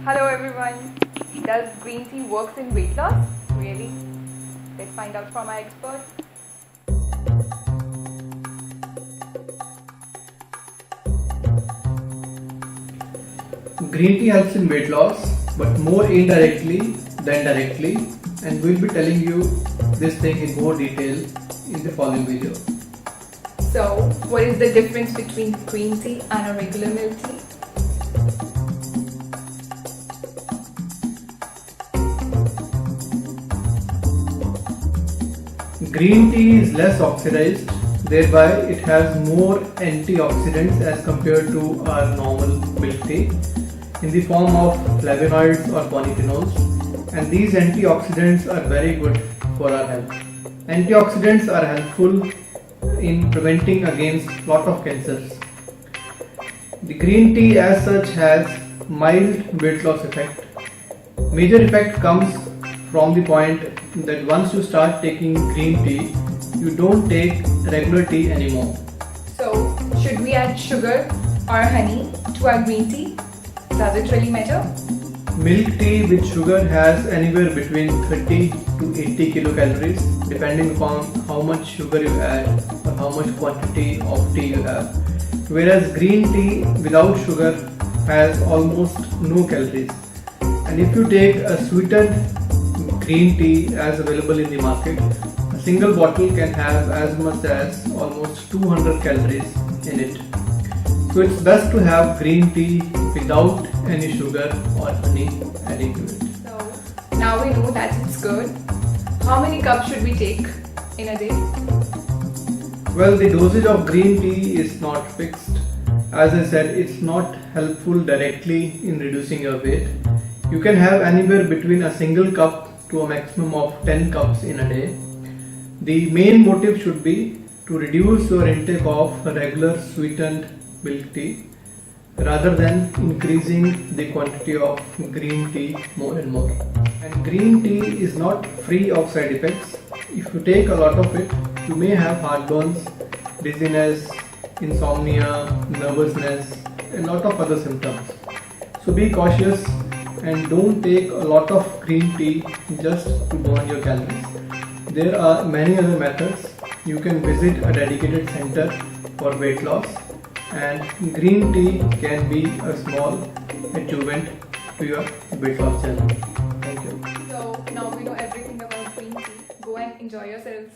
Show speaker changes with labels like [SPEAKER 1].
[SPEAKER 1] Hello everyone. Does green tea works in weight loss? Really? Let's find out from our expert.
[SPEAKER 2] Green tea helps in weight loss, but more indirectly than directly, and we'll be telling you this thing in more detail in the following video.
[SPEAKER 1] So, what is the difference between green tea and a regular milk tea?
[SPEAKER 2] Green tea is less oxidized, thereby it has more antioxidants as compared to our normal milk tea in the form of flavonoids or polyphenols, and these antioxidants are very good for our health. Antioxidants are helpful in preventing against lot of cancers. The green tea as such has mild weight loss effect. Major effect comes from the point that once you start taking green tea, you don't take regular tea anymore.
[SPEAKER 1] So, should we add sugar or honey to our green tea? Does it really matter?
[SPEAKER 2] Milk tea with sugar has anywhere between 30 to 80 kilocalories depending upon how much sugar you add or how much quantity of tea you have. Whereas green tea without sugar has almost no calories. And if you take a sweetened green tea as available in the market, a single bottle can have as much as almost 200 calories in it. So it's best to have green tea without any sugar or honey adding to it.
[SPEAKER 1] So, now we know that it's good. How many cups should we take in a day?
[SPEAKER 2] Well, the dosage of green tea is not fixed. As I said, it's not helpful directly in reducing your weight. You can have anywhere between a single cup to a maximum of 10 cups in a day. The main motive should be to reduce your intake of regular sweetened milk tea rather than increasing the quantity of green tea more and more. And green tea is not free of side effects. If you take a lot of it, you may have heartburns, dizziness, insomnia, nervousness, and a lot of other symptoms. So be cautious and don't take a lot of green tea just to burn your calories. There are many other methods. You can visit a dedicated center for weight loss, and green tea can be a small adjuvant to your weight loss journey. Thank you.
[SPEAKER 1] So, now we know everything about green tea. Go and enjoy yourselves.